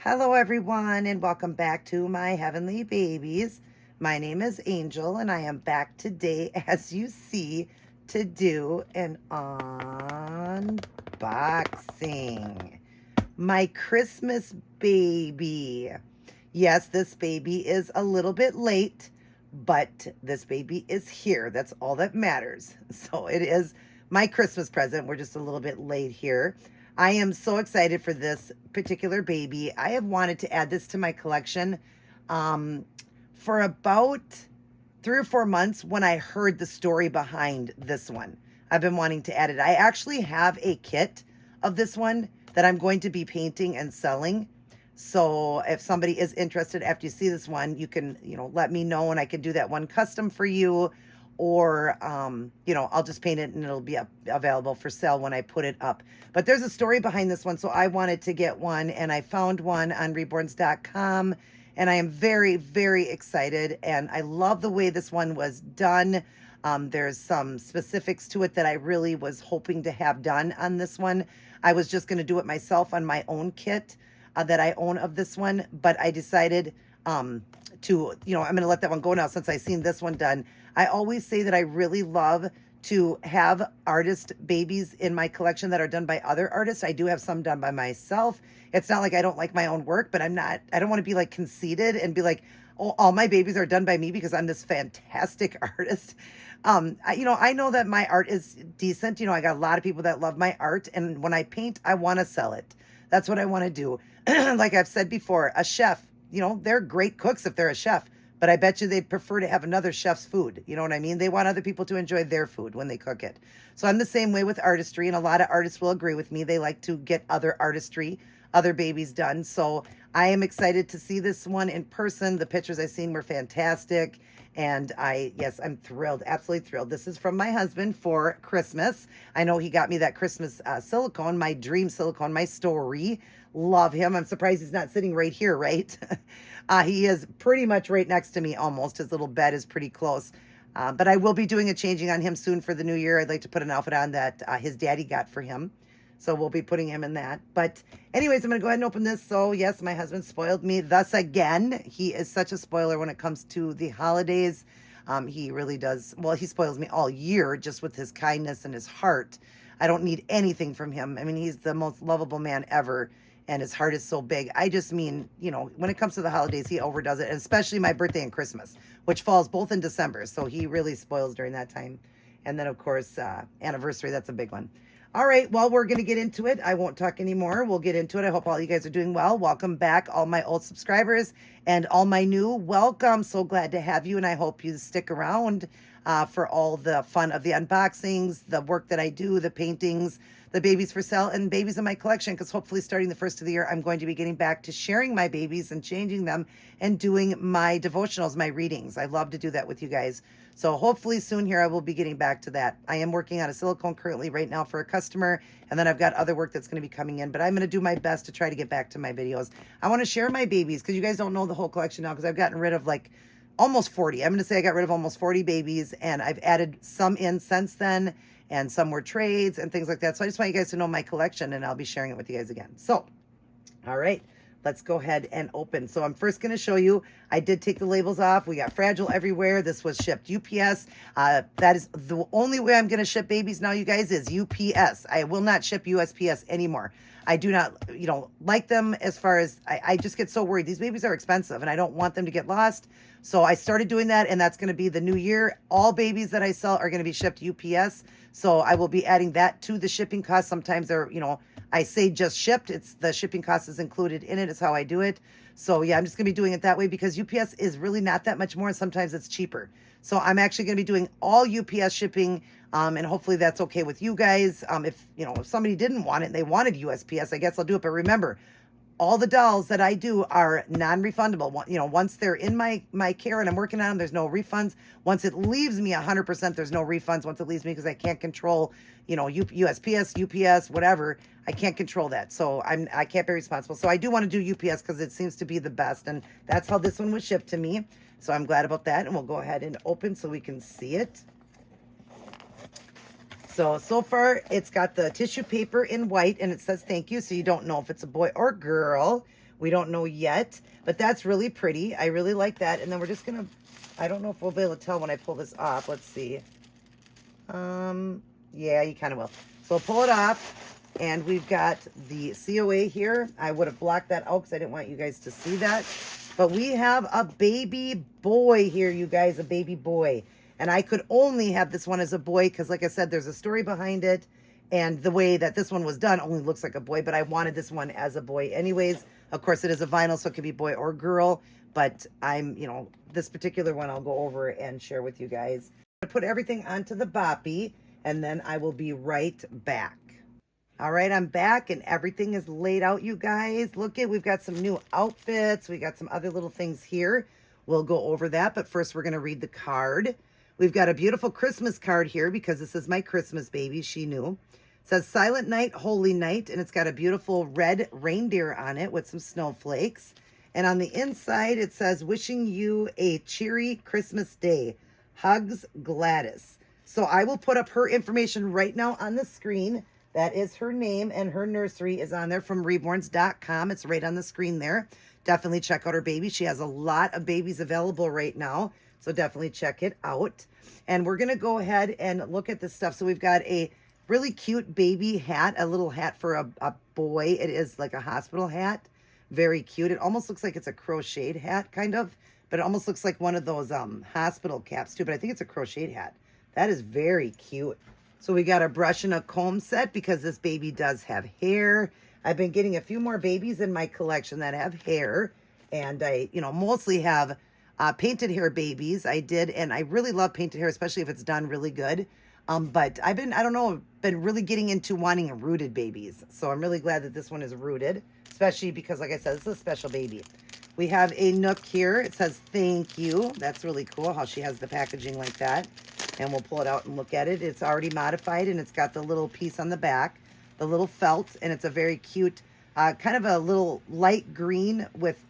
Hello, everyone, and welcome back to my heavenly babies. My name is Angel, and I am back today, as you see, to do an unboxing. My Christmas baby. Yes, this baby is a little bit late, but this baby is here. That's all that matters. So it is my Christmas present. We're just a little bit late here. I am so excited for this particular baby. I have wanted to add this to my collection for about 3 or 4 months when I heard the story behind this one. I've been wanting to add it. I actually have a kit of this one that I'm going to be painting and selling. So if somebody is interested after you see this one, you can, let me know and I can do that one custom for you. Or, I'll just paint it and it'll be available for sale when I put it up. But there's a story behind this one. So I wanted to get one and I found one on reborns.com. And I am very, very excited. And I love the way this one was done. There's some specifics to it that I really was hoping to have done on this one. I was just going to do it myself on my own kit that I own of this one. But I decided I'm going to let that one go now since I seen this one done. I always say that I really love to have artist babies in my collection that are done by other artists. I do have some done by myself. It's not like I don't like my own work, but I don't want to be like conceited and be like, oh, all my babies are done by me because I'm this fantastic artist. I know that my art is decent. I got a lot of people that love my art. And when I paint, I want to sell it. That's what I want to do. Like I've said before, a chef, they're great cooks if they're a chef, but I bet you they'd prefer to have another chef's food. You know what I mean? They want other people to enjoy their food when they cook it. So I'm the same way with artistry, and a lot of artists will agree with me. They like to get other artistry, other babies done. So I am excited to see this one in person. The pictures I've seen were fantastic. And I'm thrilled, absolutely thrilled. This is from my husband for Christmas. I know he got me that Christmas silicone, my dream silicone, my story. Love him. I'm surprised he's not sitting right here, right? He is pretty much right next to me almost. His little bed is pretty close. But I will be doing a changing on him soon for the new year. I'd like to put an outfit on that his daddy got for him. So we'll be putting him in that. But anyways, I'm going to go ahead and open this. So yes, my husband spoiled me thus again. He is such a spoiler when it comes to the holidays. He really does. Well, he spoils me all year just with his kindness and his heart. I don't need anything from him. I mean, he's the most lovable man ever. And his heart is so big. I just mean, when it comes to the holidays, he overdoes it. And especially my birthday and Christmas, which falls both in December. So he really spoils during that time. And then, of course, anniversary, that's a big one. All right, well, we're going to get into it. I won't talk anymore. We'll get into it. I hope all you guys are doing well. Welcome back, all my old subscribers and all my new. Welcome. So glad to have you, and I hope you stick around for all the fun of the unboxings, the work that I do, the paintings, the babies for sale, and babies in my collection, because hopefully starting the first of the year, I'm going to be getting back to sharing my babies and changing them and doing my devotionals, my readings. I love to do that with you guys. So hopefully soon here, I will be getting back to that. I am working on a silicone currently right now for a customer, and then I've got other work that's going to be coming in, but I'm going to do my best to try to get back to my videos. I want to share my babies because you guys don't know the whole collection now because I've gotten rid of like almost 40. I'm going to say I got rid of almost 40 babies, and I've added some in since then, and some were trades and things like that. So I just want you guys to know my collection, and I'll be sharing it with you guys again. So, all right. Let's go ahead and open. So I'm first going to show you, I did take the labels off. We got fragile everywhere. This was shipped UPS. That is the only way I'm going to ship babies now, you guys, is UPS. I will not ship USPS anymore. I do not, like them as far as, I just get so worried. These babies are expensive and I don't want them to get lost. So I started doing that, and that's going to be the new year. All babies that I sell are going to be shipped UPS. So I will be adding that to the shipping cost. Sometimes they're, I say just shipped. It's the shipping cost is included in it is how I do it. So yeah, I'm just going to be doing it that way because UPS is really not that much more, and sometimes it's cheaper. So I'm actually going to be doing all UPS shipping, and hopefully that's okay with you guys. If somebody didn't want it and they wanted USPS, I guess I'll do it. But remember, all the dolls that I do are non-refundable. Once they're in my care and I'm working on them, there's no refunds. Once it leaves me 100%, there's no refunds. Once it leaves me, because I can't control, USPS, UPS, whatever. I can't control that. So I can't be responsible. So I do want to do UPS because it seems to be the best. And that's how this one was shipped to me. So I'm glad about that. And we'll go ahead and open so we can see it. So far, it's got the tissue paper in white, and it says thank you, so you don't know if it's a boy or girl. We don't know yet, but that's really pretty. I really like that. And then we're just gonna, I don't know if we'll be able to tell when I pull this off. Let's see. Yeah, you kind of will. So we'll pull it off, and we've got the COA here. I would have blocked that out because I didn't want you guys to see that. But we have a baby boy here, you guys, a baby boy. And I could only have this one as a boy because, like I said, there's a story behind it. And the way that this one was done only looks like a boy, but I wanted this one as a boy anyways. Of course, it is a vinyl, so it could be boy or girl. But I'm, this particular one I'll go over and share with you guys. I put everything onto the boppy, and then I will be right back. All right, I'm back, and everything is laid out, you guys. Look we've got some new outfits. We got some other little things here. We'll go over that, but first we're going to read the card. We've got a beautiful Christmas card here because this is my Christmas baby. She knew. It says Silent Night, Holy Night, and it's got a beautiful red reindeer on it with some snowflakes. And on the inside, it says, wishing you a cheery Christmas day. Hugs, Gladys. So I will put up her information right now on the screen. That is her name, and her nursery is on there from reborns.com. It's right on the screen there. Definitely check out her baby. She has a lot of babies available right now, so definitely check it out. And we're going to go ahead and look at this stuff. So we've got a really cute baby hat, a little hat for a boy. It is like a hospital hat. Very cute. It almost looks like it's a crocheted hat, kind of, but it almost looks like one of those hospital caps too, but I think it's a crocheted hat. That is very cute. So we got a brush and a comb set because this baby does have hair. I've been getting a few more babies in my collection that have hair, and I, mostly have painted hair babies. I did, and I really love painted hair, especially if it's done really good. But I've been, been really getting into wanting rooted babies. So I'm really glad that this one is rooted, especially because, like I said, this is a special baby. We have a nook here. It says, thank you. That's really cool how she has the packaging like that. And we'll pull it out and look at it. It's already modified, and it's got the little piece on the back, the little felt, and it's a very cute, kind of a little light green with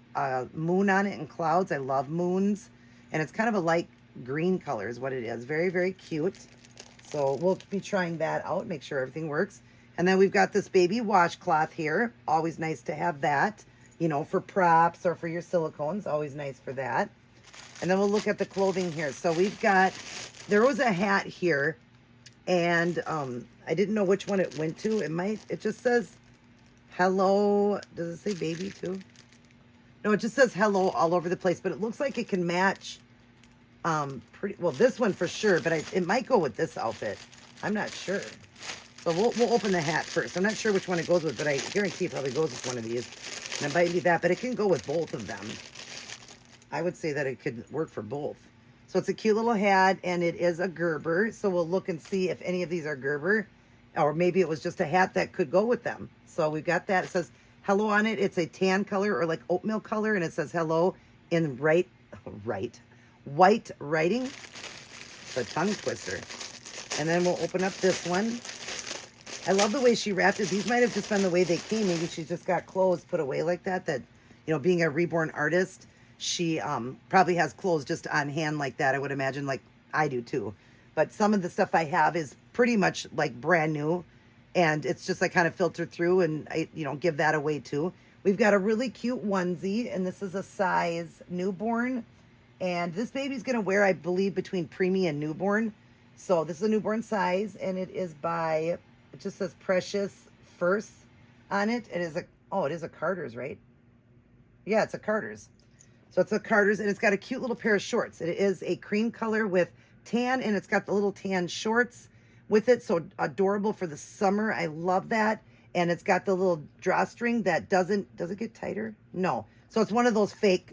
moon on it and clouds. I love moons. And it's kind of a light green color is what it is. Very, very cute. So we'll be trying that out, make sure everything works. And then we've got this baby washcloth here. Always nice to have that, for props or for your silicones. Always nice for that. And then we'll look at the clothing here. So we've got, there was a hat here, and I didn't know which one it went to. It just says hello. Does it say baby too? No, it just says hello all over the place, but it looks like it can match pretty well this one for sure, but it might go with this outfit. I'm not sure. So we'll open the hat first. I'm not sure which one it goes with, but I guarantee it probably goes with one of these. And it might be that, but it can go with both of them. I would say that it could work for both. So it's a cute little hat, and it is a Gerber. So we'll look and see if any of these are Gerber, or maybe it was just a hat that could go with them. So we've got that. It says hello on it. It's a tan color or like oatmeal color, and it says hello in white writing. It's a tongue twister. And then we'll open up this one. I love the way she wrapped it. These might have just been the way they came. Maybe she just got clothes put away like that, being a Reborn artist, she probably has clothes just on hand like that, I would imagine, like I do too. But some of the stuff I have is pretty much like brand new, and it's just like kind of filtered through, and I, give that away too. We've got a really cute onesie, and this is a size newborn. And this baby's going to wear, I believe, between preemie and newborn. So this is a newborn size, and it is by, it just says Precious First on it. It is a Carter's, right? Yeah, it's a Carter's. So it's a Carter's, and it's got a cute little pair of shorts. It is a cream color with tan, and it's got the little tan shorts with it. So adorable for the summer. I love that. And it's got the little drawstring that does it get tighter? No. So it's one of those fake,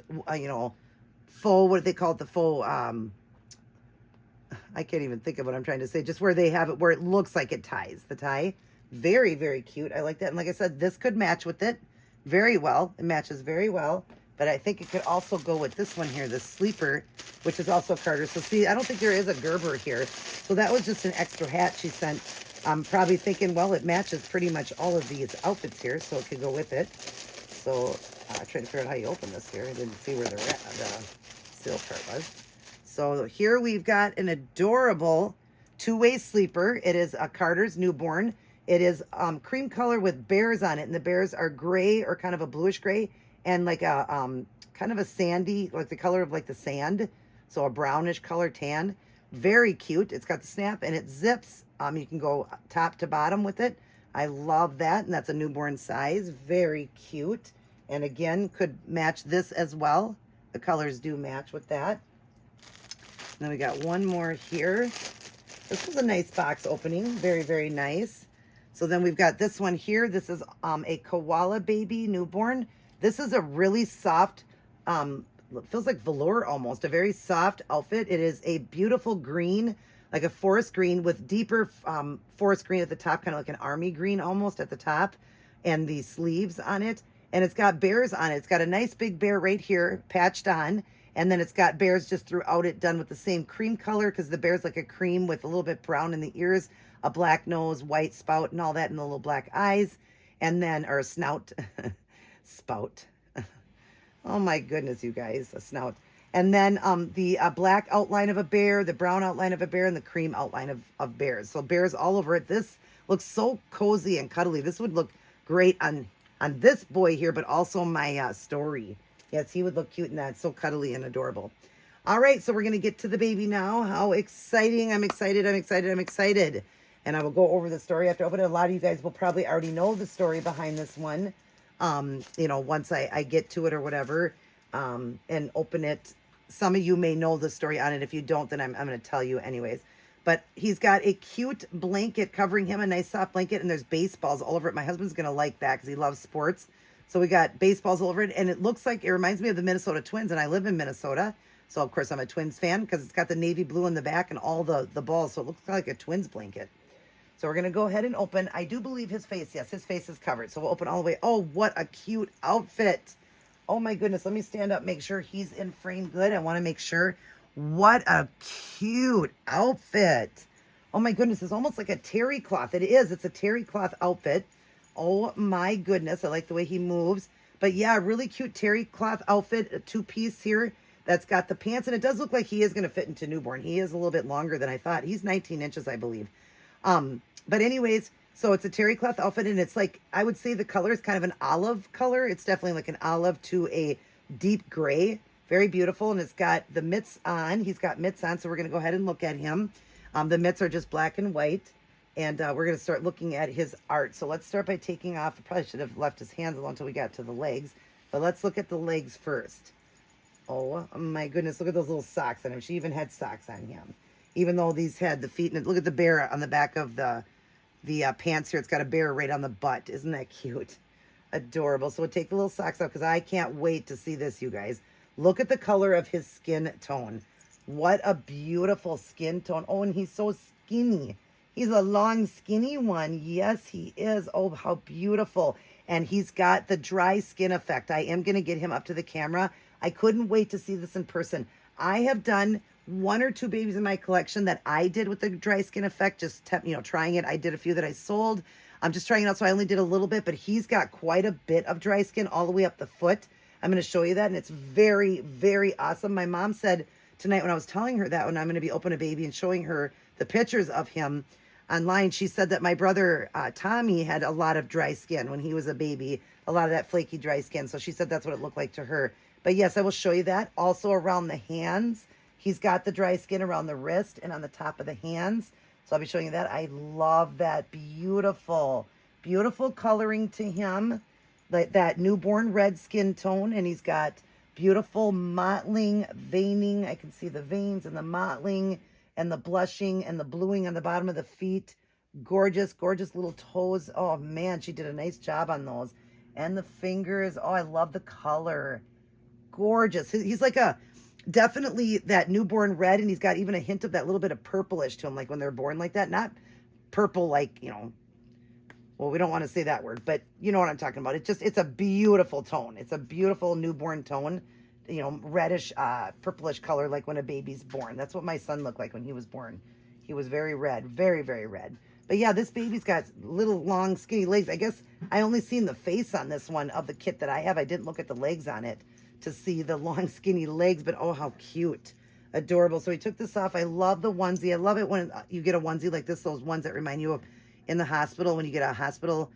faux, what do they call it? The faux, I can't even think of what I'm trying to say. Just where they have it, where it looks like it ties, the tie. Very, very cute. I like that. And like I said, this could match with it very well. It matches very well. But I think it could also go with this one here, the sleeper, which is also Carter. So see, I don't think there is a Gerber here. So that was just an extra hat she sent. I'm probably thinking, well, it matches pretty much all of these outfits here, so it could go with it. So I'm trying to figure out how you open this here. I didn't see where the seal part was. So here we've got an adorable two-way sleeper. It is a Carter's newborn. It is cream color with bears on it, and the bears are gray or kind of a bluish gray. and like a kind of a sandy, like the color of like the sand, so a brownish color tan. Very cute. It's got the snap and it zips. You can go top to bottom with it. I love that, and that's a newborn size. Very cute, and again could match this as well. The colors do match with that. Then we got one more here. This is a nice box opening. Very, very nice. So then we've got this one here. This is a koala baby newborn. This is a really soft, feels like velour almost, a very soft outfit. It is a beautiful green, like a forest green with deeper forest green at the top, kind of like an army green almost at the top, and the sleeves on it. And it's got bears on it. It's got a nice big bear right here patched on. And then it's got bears just throughout it, done with the same cream color, because the bear's like a cream with a little bit brown in the ears, a black nose, white spout, and all that, and the little black eyes. And then, or a snout, spout. Oh my goodness, you guys, a snout. And then the black outline of a bear, the brown outline of a bear, and the cream outline of bears. So bears all over it. This looks so cozy and cuddly. This would look great on this boy here, but also my story. Yes, he would look cute in that. So cuddly and adorable. All right, so we're going to get to the baby now. How exciting. I'm excited, I'm excited, I'm excited. And I will go over the story after I open it. A lot of you guys will probably already know the story behind this one. You know, once I get to it or whatever, and open it. Some of you may know the story on it. If you don't, then I'm going to tell you anyways. But he's got a cute blanket covering him, a nice soft blanket, and there's baseballs all over it. My husband's going to like that because he loves sports. So we got baseballs all over it, and it looks like, it reminds me of the Minnesota Twins, and I live in Minnesota. So, of course, I'm a Twins fan because it's got the navy blue in the back and all the balls. So it looks like a Twins blanket. So we're going to go ahead and open. I do believe his face. Yes, his face is covered. So we'll open all the way. Oh, what a cute outfit. Oh, my goodness. Let me stand up, make sure he's in frame good. I want to make sure. What a cute outfit. Oh, my goodness. It's almost like a terry cloth. It is. It's a terry cloth outfit. Oh, my goodness. I like the way he moves. But, yeah, really cute terry cloth outfit. A two-piece here that's got the pants. And it does look like he is going to fit into newborn. He is a little bit longer than I thought. He's 19 inches, I believe. But anyways, so it's a terry cloth outfit, and it's like, I would say the color is kind of an olive color. It's definitely like an olive to a deep gray. Very beautiful, and it's got the mitts on. He's got mitts on, so we're going to go ahead and look at him. The mitts are just black and white, and we're going to start looking at his art. So let's start by taking off. I probably should have left his hands alone until we got to the legs, but let's look at the legs first. Oh, my goodness, look at those little socks on him. She even had socks on him, even though these had the feet. And look at the bear on the back of the pants here. It's got a bear right on the butt. Isn't that cute? Adorable. So we'll take the little socks off because I can't wait to see this, you guys. Look at the color of his skin tone. What a beautiful skin tone. Oh, and he's so skinny. He's a long, skinny one. Yes, he is. Oh, how beautiful. And he's got the dry skin effect. I am going to get him up to the camera. I couldn't wait to see this in person. I have done one or two babies in my collection that I did with the dry skin effect, just trying it. I did a few that I sold. I'm just trying it out, so I only did a little bit, but he's got quite a bit of dry skin all the way up the foot. I'm going to show you that, and it's very, very awesome. My mom said tonight when I was telling her that, when I'm going to be opening a baby and showing her the pictures of him online, she said that my brother Tommy had a lot of dry skin when he was a baby, a lot of that flaky dry skin. So she said that's what it looked like to her. But yes, I will show you that. Also around the hands, he's got the dry skin around the wrist and on the top of the hands. So I'll be showing you that. I love that. Beautiful, beautiful coloring to him. Like that newborn red skin tone. And he's got beautiful mottling, veining. I can see the veins and the mottling and the blushing and the bluing on the bottom of the feet. Gorgeous, gorgeous little toes. Oh, man, she did a nice job on those. And the fingers. Oh, I love the color. Gorgeous. He's like definitely that newborn red, and he's got even a hint of that little bit of purplish to him, like when they're born like that. Not purple like, well, we don't want to say that word, but you know what I'm talking about. It's a beautiful tone. It's a beautiful newborn tone, reddish, purplish color, like when a baby's born. That's what my son looked like when he was born. He was very red, very, very red. But yeah, this baby's got little long skinny legs. I guess I only seen the face on this one of the kit that I have. I didn't look at the legs on it to see the long skinny legs, but oh, how cute. Adorable. So we took this off. I love the onesie. I love it when you get a onesie like this, those ones that remind you of in the hospital, when you get a hospital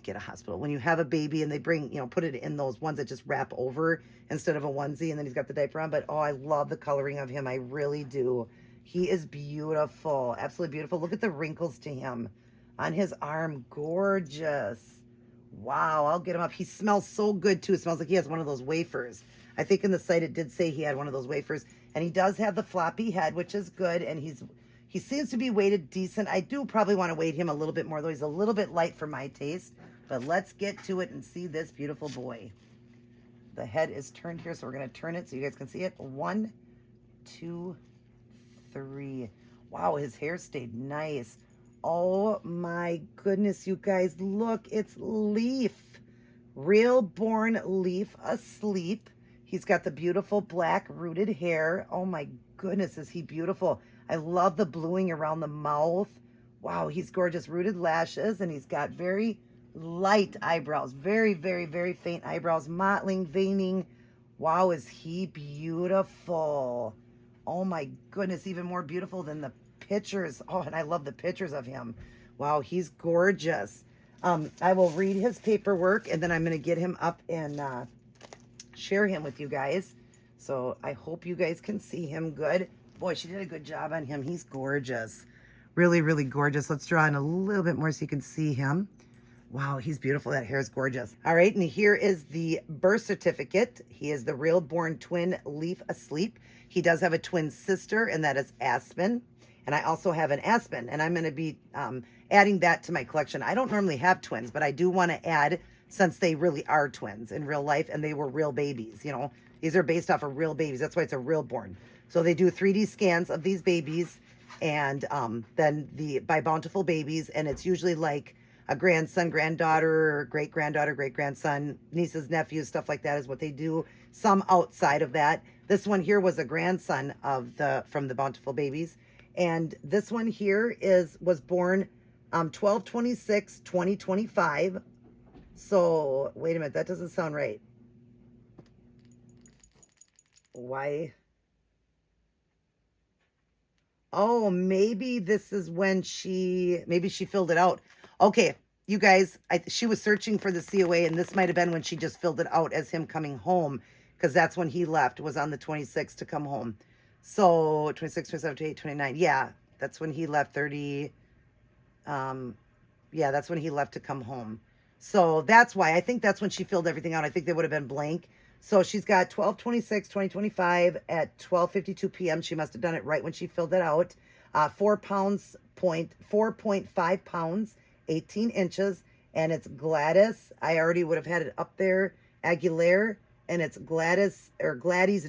get a hospital. When you have a baby and they bring, put it in those ones that just wrap over instead of a onesie, and then he's got the diaper on. But oh, I love the coloring of him. I really do. He is beautiful. Absolutely beautiful. Look at the wrinkles to him on his arm. Gorgeous. Wow, I'll get him up. He smells so good too. It smells like he has one of those wafers. I think in the site it did say he had one of those wafers. And he does have the floppy head, which is good. And he seems to be weighted decent. I do probably want to weight him a little bit more, though. He's a little bit light for my taste. But let's get to it and see this beautiful boy. The head is turned here, so we're going to turn it so you guys can see it. 1, 2, 3. Wow, his hair stayed nice. Oh my goodness, you guys, look, it's Leif. Reborn Leif asleep. He's got the beautiful black rooted hair. Oh my goodness, is he beautiful. I love the bluing around the mouth. Wow, he's gorgeous. Rooted lashes, and he's got very light eyebrows. Very, very, very faint eyebrows. Mottling, veining. Wow, is he beautiful. Oh my goodness, even more beautiful than the pictures. Oh, and I love the pictures of him. Wow, he's gorgeous. I will read his paperwork, and then I'm going to get him up and share him with you guys. So I hope you guys can see him good. Boy, she did a good job on him. He's gorgeous. Really, really gorgeous. Let's draw in a little bit more so you can see him. Wow, he's beautiful. That hair is gorgeous. All right, and here is the birth certificate. He is the Reborn twin Leif asleep. He does have a twin sister, and that is Aspen. And I also have an Aspen, and I'm going to be adding that to my collection. I don't normally have twins, but I do want to add, since they really are twins in real life, and they were real babies, These are based off of real babies. That's why it's a Reborn. So they do 3D scans of these babies, and then by Bountiful Babies, and it's usually like a grandson, granddaughter, or great-granddaughter, great-grandson, nieces, nephews, stuff like that is what they do. Some outside of that. This one here was a grandson from the Bountiful Babies. And this one here was born 12/26/2025. So, wait a minute, that doesn't sound right. Why? Oh, maybe this is when maybe she filled it out. Okay, you guys, she was searching for the COA, and this might have been when she just filled it out as him coming home, because that's when he left, was on the 26th to come home. So 26, 27, 28, 29. Yeah, that's when he left. 30. Yeah, that's when he left to come home. So that's why. I think that's when she filled everything out. I think they would have been blank. So she's got 12/26/2025 at 12:52 p.m. She must have done it right when she filled it out. 4.5 pounds, 18 inches. And it's Gladys. I already would have had it up there. Aguilera. And it's Gladys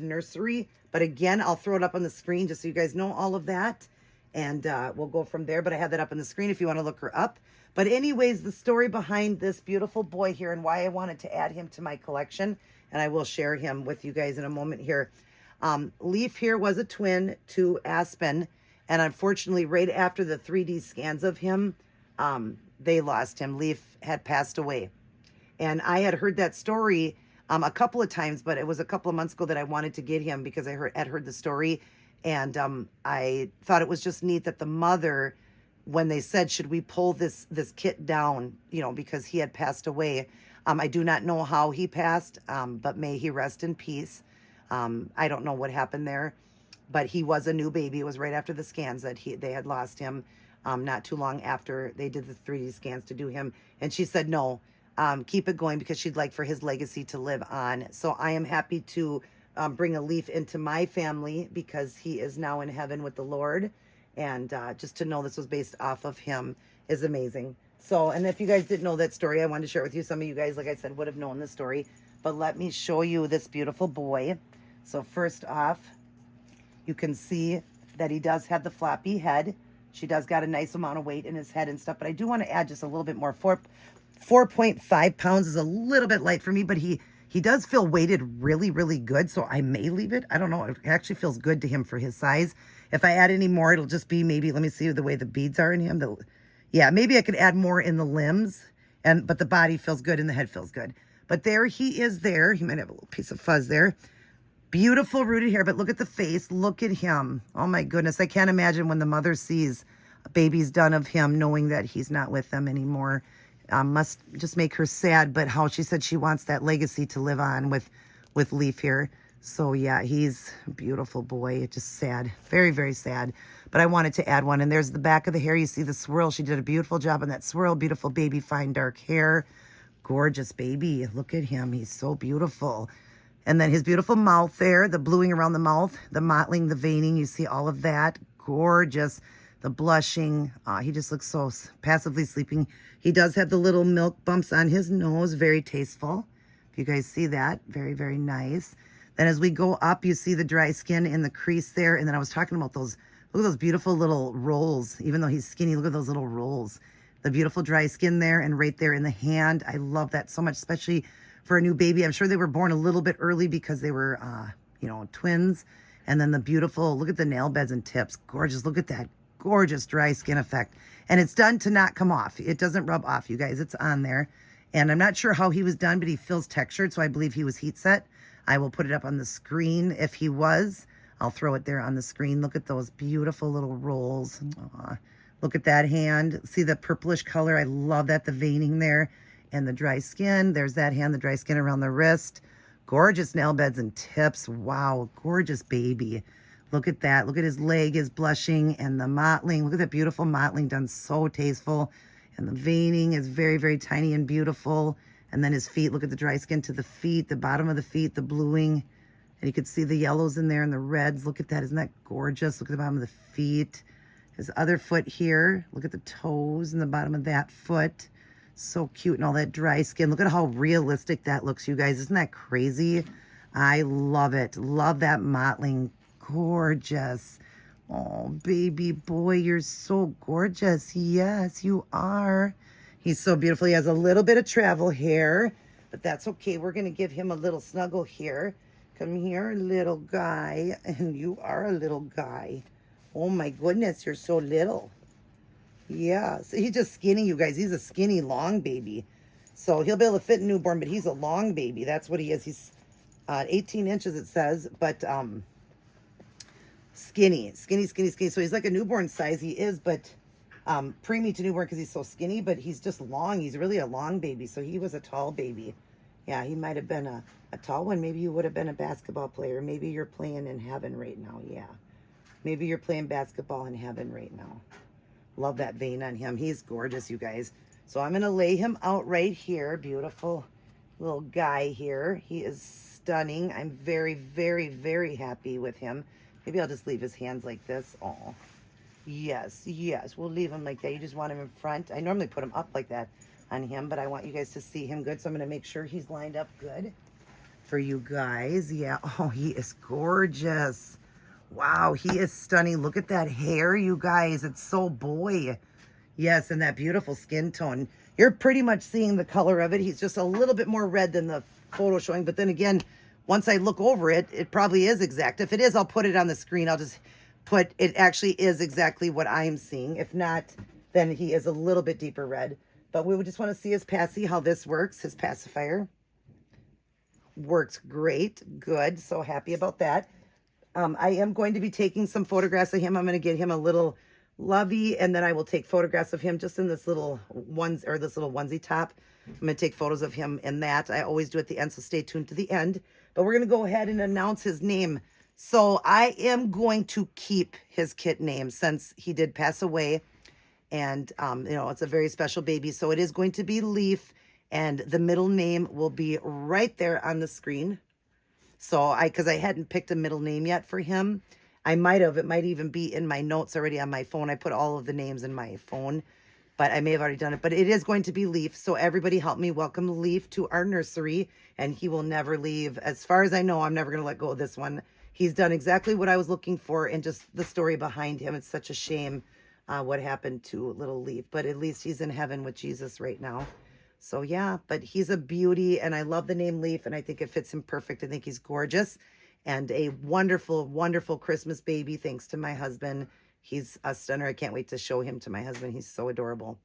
Nursery. But again, I'll throw it up on the screen just so you guys know all of that. And we'll go from there. But I have that up on the screen if you want to look her up. But anyways, the story behind this beautiful boy here and why I wanted to add him to my collection. And I will share him with you guys in a moment here. Leif here was a twin to Aspen. And unfortunately, right after the 3D scans of him, they lost him. Leif had passed away. And I had heard that story a couple of times, but it was a couple of months ago that I wanted to get him because I had heard the story. And I thought it was just neat that the mother, when they said, should we pull this kit down, because he had passed away. I do not know how he passed, but may he rest in peace. I don't know what happened there, but he was a new baby. It was right after the scans that they had lost him, not too long after they did the 3D scans to do him. And she said, no, keep it going because she'd like for his legacy to live on. So I am happy to bring a Leif into my family because he is now in heaven with the Lord. And just to know this was based off of him is amazing. So, and if you guys didn't know that story, I wanted to share it with you. Some of you guys, like I said, would have known this story. But let me show you this beautiful boy. So first off, you can see that he does have the floppy head. She does got a nice amount of weight in his head and stuff. But I do want to add just a little bit more. 4.5 pounds is a little bit light for me, but he does feel weighted really, really good. So I may leave it. I don't know. It actually feels good to him for his size. If I add any more, it'll just be maybe, let me see the way the beads are in him. Yeah, maybe I could add more in the limbs, but the body feels good and the head feels good. But there he is there. He might have a little piece of fuzz there. Beautiful rooted hair, but look at the face. Look at him. Oh my goodness. I can't imagine when the mother sees a baby's done of him, knowing that he's not with them anymore. Must just make her sad, but how she said she wants that legacy to live on with Leif here. So yeah, he's a beautiful boy. It's just sad. Very, very sad. But I wanted to add one. And there's the back of the hair. You see the swirl. She did a beautiful job on that swirl. Beautiful baby, fine dark hair. Gorgeous baby. Look at him. He's so beautiful. And then his beautiful mouth there, the bluing around the mouth, the mottling, the veining. You see all of that. Gorgeous. The blushing. He just looks so passively sleeping. He does have the little milk bumps on his nose. Very tasteful. If you guys see that. Very, very nice. Then as we go up, you see the dry skin in the crease there. And then I was talking about those, look at those beautiful little rolls. Even though he's skinny, look at those little rolls. The beautiful dry skin there and right there in the hand. I love that so much, especially for a new baby. I'm sure they were born a little bit early because they were, you know, twins. And then the beautiful, look at the nail beds and tips. Gorgeous. Look at that gorgeous dry skin effect. And it's done to not come off. It doesn't rub off, you guys. It's on there. And I'm not sure how he was done, but he feels textured. So I believe he was heat set. I will put it up on the screen if he was. I'll throw it there on the screen. Look at those beautiful little rolls. Aw. Look at that hand. See the purplish color? I love that. The veining there and the dry skin. There's that hand, the dry skin around the wrist. Gorgeous nail beds and tips. Wow, gorgeous baby. Look at that. Look at his leg, his blushing, and the mottling. Look at that beautiful mottling done so tasteful. And the veining is very, very tiny and beautiful. And then his feet, look at the dry skin to the feet, the bottom of the feet, the bluing. And you can see the yellows in there and the reds. Look at that. Isn't that gorgeous? Look at the bottom of the feet. His other foot here. Look at the toes and the bottom of that foot. So cute and all that dry skin. Look at how realistic that looks, you guys. Isn't that crazy? I love it. Love that mottling. Gorgeous. Oh, baby boy, you're so gorgeous. Yes, you are. He's so beautiful. He has a little bit of travel hair, but that's okay. We're going to give him a little snuggle here. Come here, little guy. And you are a little guy. Oh, my goodness. You're so little. Yeah. So he's just skinny, you guys. He's a skinny, long baby. So he'll be able to fit a newborn, but he's a long baby. That's what he is. He's 18 inches, it says, but skinny. So he's like a newborn size. He is, but preemie to newborn because he's so skinny, but he's just long. He's really a long baby. So he was a tall baby. Yeah, he might have been a tall one. Maybe you would have been a basketball player. Maybe you're playing in heaven right now. Yeah. Maybe you're playing basketball in heaven right now. Love that vein on him. He's gorgeous, you guys. So I'm going to lay him out right here. Beautiful little guy here. He is stunning. I'm very, very, very happy with him. Maybe I'll just leave his hands like this. Oh, yes, yes. We'll leave him like that. You just want him in front. I normally put him up like that on him, but I want you guys to see him good. So I'm going to make sure he's lined up good for you guys. Yeah. Oh, he is gorgeous. Wow, he is stunning. Look at that hair, you guys. It's so boy. Yes, and that beautiful skin tone. You're pretty much seeing the color of it. He's just a little bit more red than the photo showing. But then again, once I look over it, it probably is exact. If it is, I'll put it on the screen. I'll just put it actually is exactly what I'm seeing. If not, then he is a little bit deeper red. But we would just want to see his passy, how this works. His pacifier works great. Good. So happy about that. I am going to be taking some photographs of him. I'm going to get him a little lovey, and then I will take photographs of him just in this little this little onesie top. I'm going to take photos of him in that. I always do at the end, so stay tuned to the end. But we're going to go ahead and announce his name. So I am going to keep his kit name since he did pass away. And, you know, it's a very special baby. So it is going to be Leif, and the middle name will be right there on the screen. So because I hadn't picked a middle name yet for him. I might have. It might even be in my notes already on my phone. I put all of the names in my phone, but I may have already done it. But it is going to be Leif. So everybody help me welcome Leif to our nursery, and he will never leave. As far as I know, I'm never going to let go of this one. He's done exactly what I was looking for, and just the story behind him. It's such a shame what happened to little Leif, but at least he's in heaven with Jesus right now. So yeah, but he's a beauty, and I love the name Leif, and I think it fits him perfect. I think he's gorgeous and a wonderful, wonderful Christmas baby, thanks to my husband. He's a stunner. I can't wait to show him to my husband. He's so adorable.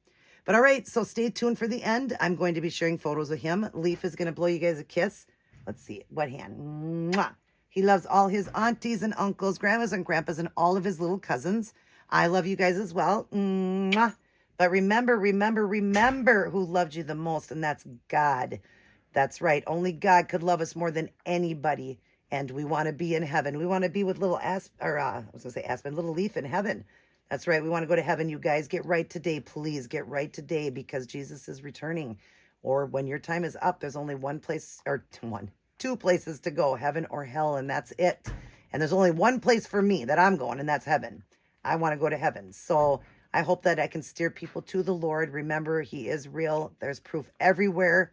But all right, so stay tuned for the end. I'm going to be sharing photos of him. Leif is going to blow you guys a kiss. Let's see. What hand? Mwah. He loves all his aunties and uncles, grandmas and grandpas, and all of his little cousins. I love you guys as well. Mwah. But remember who loved you the most, and that's God. That's right. Only God could love us more than anybody. And we want to be in heaven. We want to be with little I was gonna say Aspen, little Leif in heaven. That's right. We want to go to heaven. You guys get right today, please. Get right today because Jesus is returning. Or when your time is up, there's only one place or two places to go, heaven or hell, and that's it. And there's only one place for me that I'm going, and that's heaven. I want to go to heaven. So I hope that I can steer people to the Lord. Remember, he is real. There's proof everywhere.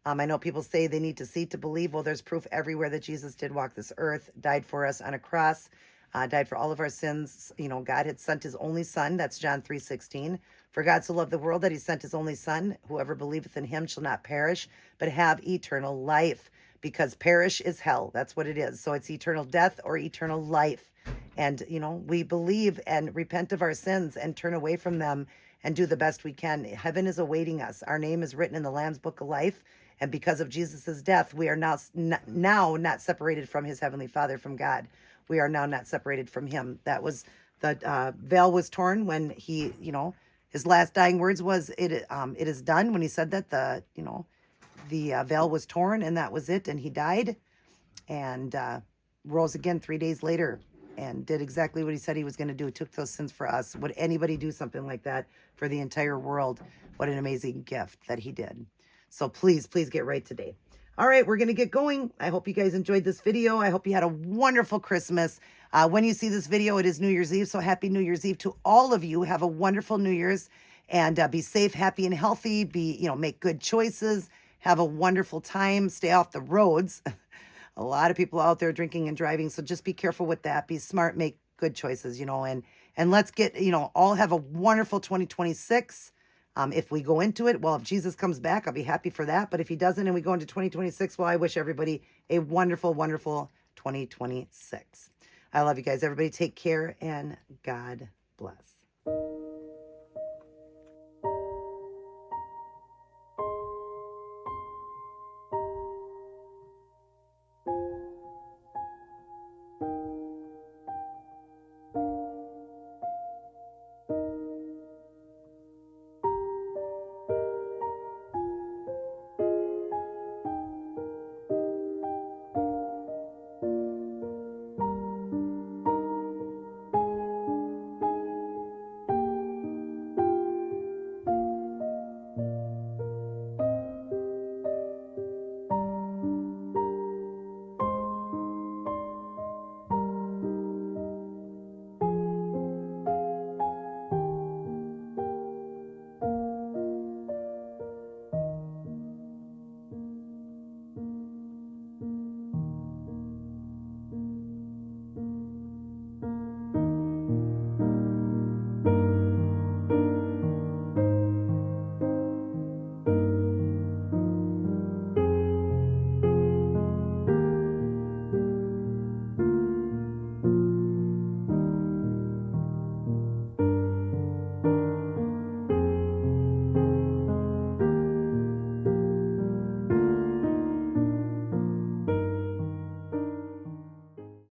I know people say they need to see to believe. Well, there's proof everywhere that Jesus did walk this earth, died for us on a cross, died for all of our sins. You know, God had sent his only son. That's John 3:16. For God so loved the world that he sent his only son. Whoever believeth in him shall not perish, but have eternal life. Because perish is hell. That's what it is. So it's eternal death or eternal life. And, you know, we believe and repent of our sins and turn away from them and do the best we can. Heaven is awaiting us. Our name is written in the Lamb's Book of Life. And because of Jesus's death, we are now not separated from his heavenly Father, from God. We are now not separated from him. That was the veil was torn when he, you know, his last dying words was, it is done. When he said that, the veil was torn, and that was it. And he died and rose again 3 days later and did exactly what he said he was going to do. Took those sins for us. Would anybody do something like that for the entire world? What an amazing gift that he did. So please get right today. All right, we're going to get going. I hope you guys enjoyed this video. I hope you had a wonderful Christmas. When you see this video, it is New Year's Eve. So happy New Year's Eve to all of you. Have a wonderful New Year's and be safe, happy, and healthy. Make good choices. Have a wonderful time. Stay off the roads. A lot of people out there drinking and driving. So just be careful with that. Be smart, make good choices, and let's get, all have a wonderful 2026. If we go into it, well, if Jesus comes back, I'll be happy for that. But if he doesn't and we go into 2026, well, I wish everybody a wonderful, wonderful 2026. I love you guys. Everybody take care and God bless.